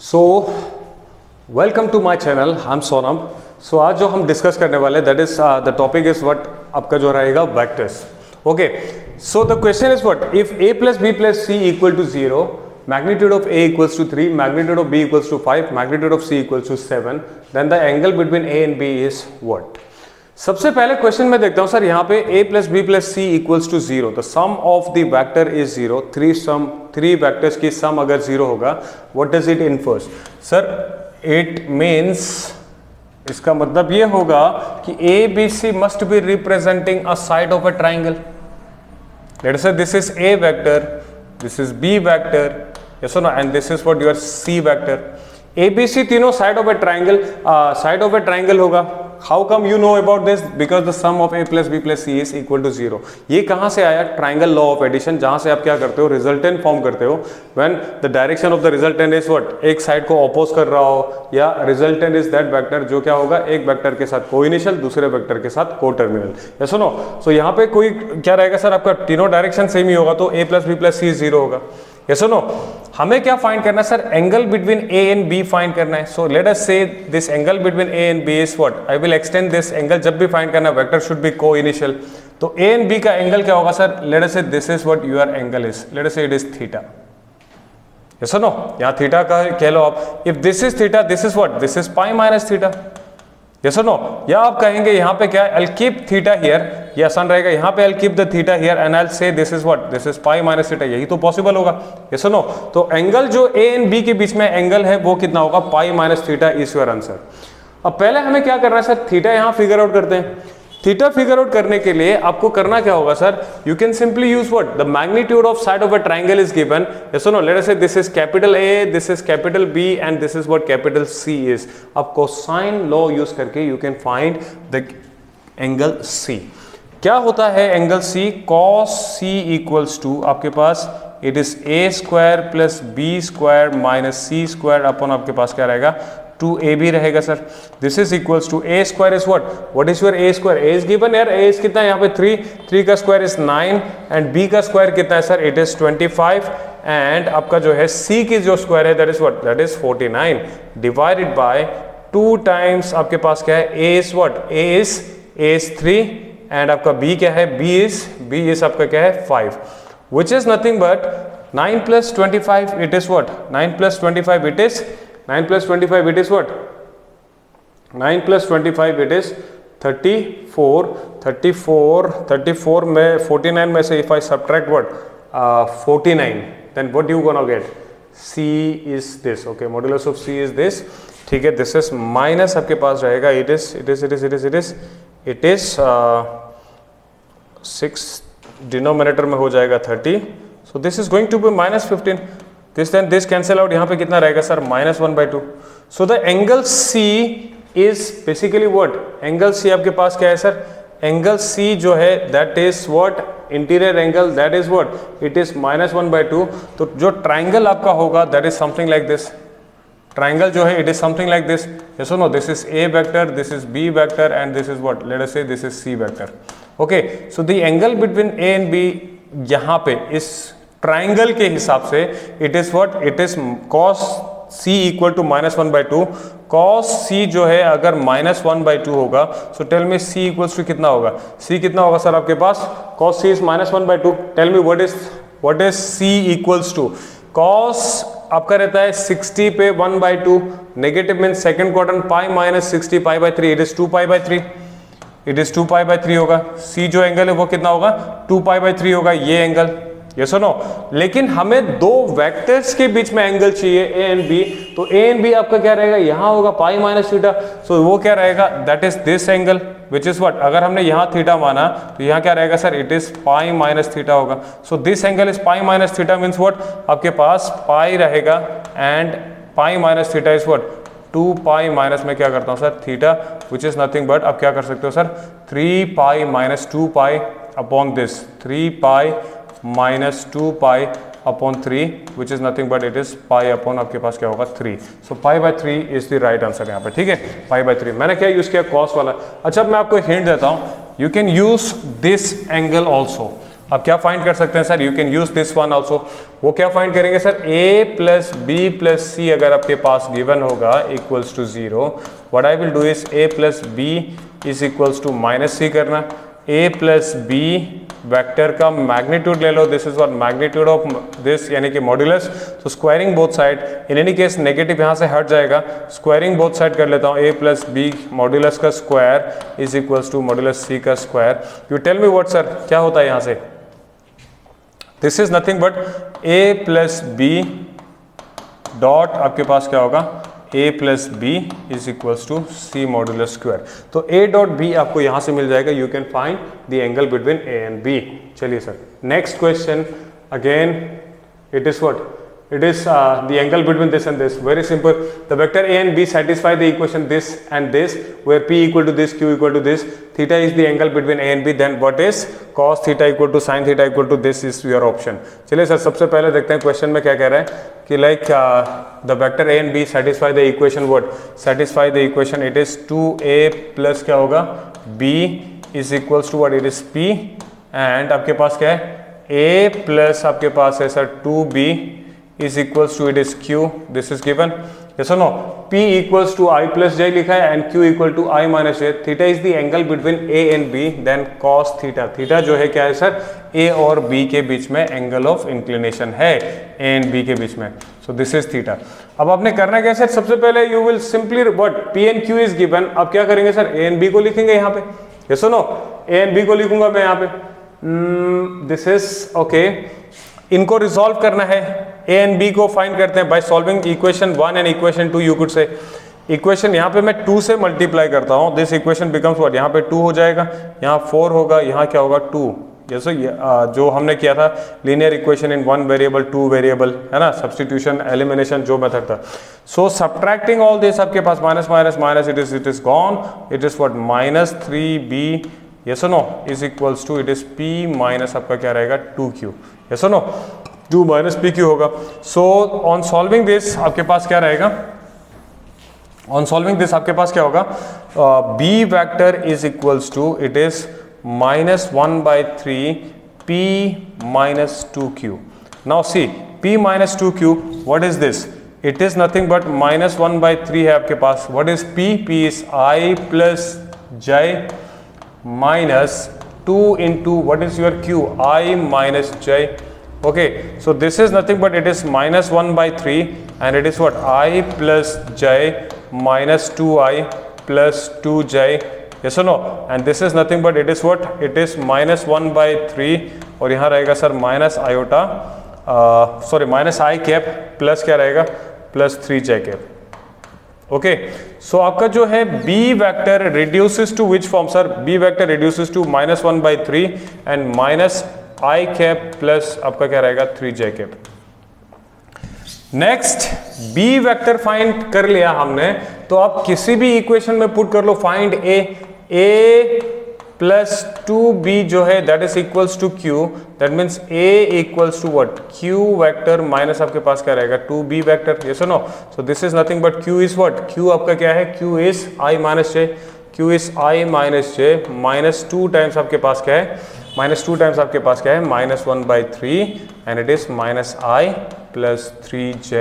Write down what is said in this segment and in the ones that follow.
So welcome to my channel, I am Sonam. So आज जो हम डिस्कस करने वाले that is the topic is what आपका जो रहेगा vectors. Okay, so the question is what if a plus b plus c equal to 0, magnitude of a equals to 3, magnitude of b equals to 5, magnitude of c equals to 7, then the angle between a and b is what? सबसे पहले question में देखता हूं sir, यहाँ पे a plus b plus c equals to 0, the sum of the vector is 0, three vectors की सम अगर 0 होगा, what does it infers? Sir it means इसका मतलब ये होगा कि a b c must be representing a side of a triangle. Let us say this is a vector, this is b vector, yes or no, and this is what your c vector. a b c तीनों side of a triangle होगा. How come you know about this? Because the sum of a plus b plus c is equal to 0. ये कहाँ से आया? Triangle law of addition, जहां से आप क्या करते हो, रिजल्टेंट फॉर्म करते हो when the direction of the resultant is what, एक साइड को अपोज कर रहा हो, या रिजल्टेंट इज दैट वेक्टर जो क्या होगा, एक वेक्टर के साथ को इनिशियल, दूसरे वेक्टर के साथ को टर्मिनल. यस और नो? सो यहाँ पे कोई क्या रहेगा सर, आपका तीनों डायरेक्शन सेम ही होगा, तो a plus b plus c 0 होगा. यस और नो? हमें क्या फाइंड करना है sir? Angle between a and b find करना है. सो let us say this angle between a and b is what, I will extend this angle. जब भी फाइंड करना है वेक्टर शुड बी को इनिशियल, तो a एंड b का angle क्या होगा sir? Late us say this is what your angle is, late us से इट इज थीटा. यस और नो? यहाँ थीटा का कह लो आप. If this is theta, this is what, this is pi minus theta. Yes और no? या आप कहेंगे यहाँ पे क्या, I will keep theta here, ये आसान रहेगा. यहाँ पे I will keep the theta here and I will say this is what, this is pi minus theta. यही तो पॉसिबल होगा. यस और नो? तो एंगल जो a एंड b के बीच में एंगल है वो कितना होगा? पाई minus theta is your answer. अब पहले हमें क्या करना है सर? थीटा यहाँ फिगर आउट करते हैं. थीटा फिगर आउट करने के लिए आपको करना क्या होगा sir? You can simply use what, the magnitude of side of a triangle is given. Yes और no? Let us say this is capital A, this is capital B and this is what capital C is. अब cosine law use करके you can find the angle C. क्या होता है angle C? cos C equals to आपके पास it is a square plus b square minus c square upon आपके पास क्या रहेगा? 2ab रहेगा sir. This is equals to a square is what is your a square? a is given यार, a is कितना है यहाँ पे 3 का स्क्वायर इज 9 एंड b का स्क्वायर कितना है सर? इट इज 25 एंड आपका जो है c की जो स्क्वायर है that is what, that is 49 divided by 2 times आपके पास क्या है? a is what, a is 3 and आपका b क्या है? b इज आपका क्या है? 5 which is nothing but 9 plus 25 it is what? 9 plus 25 it is 9 plus 25 it is what? 9 plus 25 it is 34 में 49 में से if I subtract what? 49 then what you gonna get? C is this. Okay, modulus of C is this. ठीक है, this is minus आपके पास रहेगा it is 6 denominator में हो जाएगा 30. So this is going to be minus 15. This cancel out. यहाँ पे कितना रहेगा sir? -1/2. So the angle C is basically what? Angle C आपके पास क्या है सर? एंगल C जो है that is what, interior angle, that is what, it is -1/2. तो जो ट्राइंगल आपका होगा that is something like this. Triangle जो है it is something like this. Yes और no? This is A vector, this is B vector and this is what, let us say this is C vector. Okay, so the angle between A and B यहाँ पे इस triangle के हिसाब से it is what, it is cos C equal to -1/2. cos C जो है अगर -1/2 होगा, so tell me C equals to कितना होगा? C कितना होगा सर आपके पास? cos C is -1/2. Tell me what is C equals to? cos आपका रहता है 60 पे 1/2, negative mean second quadrant, pi minus 60 π/3 it is 2π/3. It is 2π/3 होगा. C जो एंगल है वो कितना होगा? 2π/3 होगा ये एंगल. यस और नो? लेकिन हमें दो वेक्टर्स के बीच में एंगल चाहिए A एंड B. तो A एंड B आपका क्या रहेगा? यहाँ होगा पाई माइनस थीटा. सो वो क्या रहेगा? That is this angle which is what, अगर हमने यहाँ थीटा माना तो यहाँ क्या रहेगा sir? It is pi minus theta होगा. So this angle is pi minus theta means what, आपके पास पाई रहेगा and pi minus theta is what, 2 pi minus में क्या करता हूँ sir? Theta, which is nothing but आप क्या कर सकते हो sir? 3 pi minus 2 pi upon this, 3 pi minus 2 pi upon 3 which is nothing but it is pi upon आपके पास क्या होगा? 3. सो π/3 इज द राइट आंसर यहाँ पे. ठीक है, π/3. मैंने क्या यूज किया? cos वाला. अच्छा, मैं आपको हिंट देता हूँ, you can use this angle also. आप क्या फाइंड कर सकते हैं sir, you can use this one also. वो क्या फाइंड करेंगे sir, a plus B plus C अगर आपके पास गिवन होगा equals to 0, what I will do is a plus B is equals to minus C करना, a प्लस बी वेक्टर का magnitude ले लो, this is what magnitude of this यानी कि मॉड्यूलस, तो squaring both side, in any case negative यहाँ से हट जाएगा, स्क्वायरिंग बोथ साइड कर लेता हूँ, a प्लस बी मॉड्यूलस का square is equals to modulus C का square. You tell me what sir, क्या होता है यहाँ से, this is nothing but a plus B dot आपके पास क्या होगा, a plus B is equals to C modulus square. तो a डॉट बी आपको यहां से मिल जाएगा, you can find the angle between a and b। चलिए sir next question, again it is what, it is the angle between this and this, very simple, the vector a and b satisfy the equation this and this where p equal to this, q equal to this, theta is the angle between a and b, then what is cos theta equal to sin theta equal to this is your option। चलिए sir सबसे पहले देखते हैं question में क्या कह रहा है कि like the vector a and b satisfy the equation what, satisfy the equation it is 2a plus क्या होगा b is equals to what, it is p and आपके पास क्या है a plus आपके पास है sir 2b is equals to it is q, this is given, yes or no, p equals to I plus j लिखा है and q equal to I minus j, theta is the angle between a and b, then cos theta, theta जो है क्या है sir a और b के बीच में angle of inclination है a and b के बीच में, so this is theta। अब आपने करना क्या सर, सबसे पहले you will simply what, p and q is given, अब क्या करेंगे सर a and b को लिखेंगे यहाँ पे, yes or no, a and b को लिखूंगा मैं यहाँ पे, this is okay, इनको रिजॉल्व करना है, a एंड b को फाइंड करते हैं by solving equation 1 and equation 2, you could say equation यहाँ पे मैं 2 से मल्टीप्लाई करता हूँ, दिस इक्वेशन बिकम्स व्हाट, यहाँ पे 2 हो जाएगा, यहाँ 4 होगा, यहाँ क्या होगा 2, जैसे जो हमने किया था linear equation in 1 variable 2 variable है ना, सब्स्टिट्यूशन एलिमिनेशन जो मेथड था। सो सब्ट्रैक्टिंग ऑल दिस आपके पास minus minus minus it is gone, it is what minus 3b, yes or no, is equals to it is p minus आपका क्या रहेगा 2q, yes or no, 2 minus pq होगा। so on solving this आपके पास क्या रहेगा, on solving this आपके पास क्या होगा, b vector is equals to it is minus 1 by 3 p minus 2q। now see p minus 2q, what is this, it is nothing but minus 1 by 3 है आपके पास, what is p, p is I plus j minus 2 into what is your q, I minus j, okay, so this is nothing but it is minus 1 by 3 and it is what, I plus j minus 2I plus 2j, yes or no, and this is nothing but it is what, it is minus 1 by 3 और यहाँ रहेगा sir minus iota sorry minus I cap plus क्या रहेगा plus 3j cap. Okay so आपका जो है b vector reduces to which form sir, b vector reduces to minus 1 by 3 and minus i cap plus आपका क्या रहेगा 3j cap. Next b vector find कर लिया हमने, तो आप किसी भी इक्वेशन में पुट कर लो, फाइंड a प्लस 2b जो है that is equals to q, that means a equals to what q vector minus आपके पास क्या रहेगा 2b वेक्टर, यस और no, so this is nothing but q is what, q आपका क्या है, q is i minus j, q is i minus j माइनस 2 times आपके पास क्या है, माइनस 2 टाइम्स आपके पास क्या है minus 1 by 3 and it is minus i plus 3j,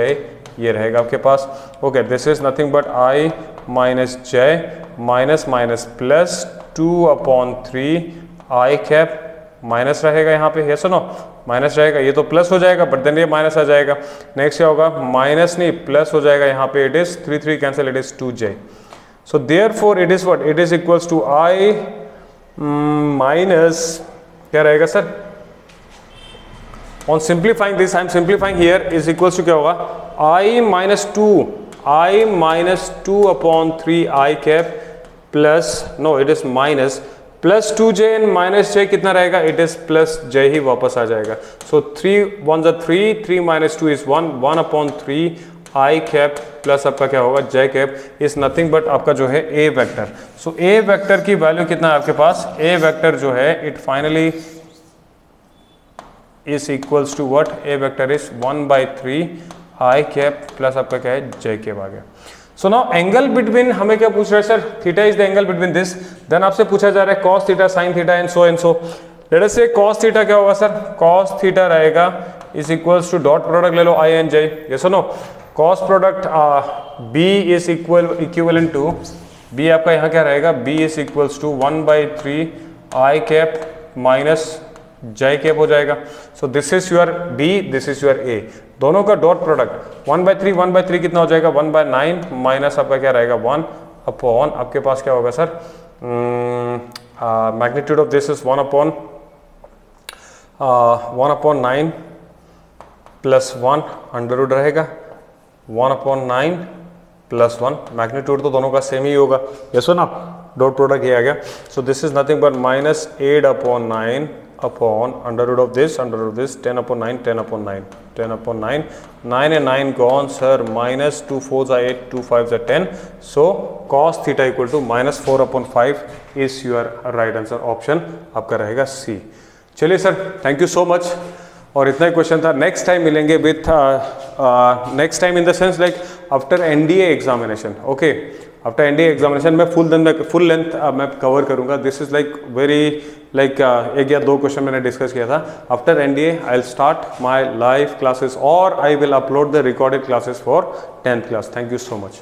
ये रहेगा आपके पास। Okay this is nothing but i minus j minus minus plus 2 upon 3 I cap minus रहेगा यहाँ पे, यस और नो, माइनस रहेगा, ये तो प्लस हो जाएगा बट देन ये माइनस आ जाएगा। नेक्स्ट क्या होगा, माइनस नहीं प्लस हो जाएगा यहाँ पे, it is 3 cancel, it is 2j, so therefore it is what, it is equals to I minus क्या रहेगा sir, on simplifying this I am simplifying here is equals to क्या होगा I minus 2 upon 3 I cap plus no it is minus plus 2j and minus j कितना रहेगा, it is plus j ही वापस आ जाएगा। So 3 1 3 3 minus 2 is 1 upon 3 I cap plus आपका क्या होगा j cap is nothing but आपका जो है a vector. So a vector की वैल्यू कितना है आपके पास, a वेक्टर जो है it finally is equals to what, a vector is 1 by 3 I cap plus आपका क्या है j कैप आ गया। सो नाउ एंगल बिटवीन हमें क्या पूछ रहा है sir, theta is the angle between this, then आपसे पूछा जा रहा है cos theta sine theta and so let us say cos theta क्या होगा सर, cos थीटा रहेगा is equals to dot product ले लो आई एन जे, यस और no, cos product b is equivalent to, b आपका यहाँ क्या रहेगा, b is equals to 1/3 i cap minus j cap हो जाएगा. सो this is your b, this is your a, दोनों का डॉट प्रोडक्ट 1/3 कितना हो जाएगा 1/9 माइनस आपका क्या रहेगा 1 अपॉन आपके पास क्या होगा sir, magnitude of this is 1/9 plus 1 under root रहेगा 1/9 प्लस 1, मैग्नीट्यूड तो दोनों का सेम ही होगा, यस ना, डॉट प्रोडक्ट ये आ गया. So this is nothing but minus 8/9 upon under root of this 10/9 10/9 10/9, 9 and 9 gone sir, minus 2 4s are 8 2 5s are 10, so cos theta equal to minus 4/5 is your right answer, option आपका रहेगा C. चलिए sir, thank you so much, और इतना ही question था. Next time मिलेंगे with next time in the sense like after NDA examination. Okay, after NDA examination मैं full length मैं कवर करूंगा. This is like very like एक या दो क्वेश्चन मैंने डिस्कस किया था. After NDA I will start my live classes और I will upload the recorded classes for 10th class. Thank you so much.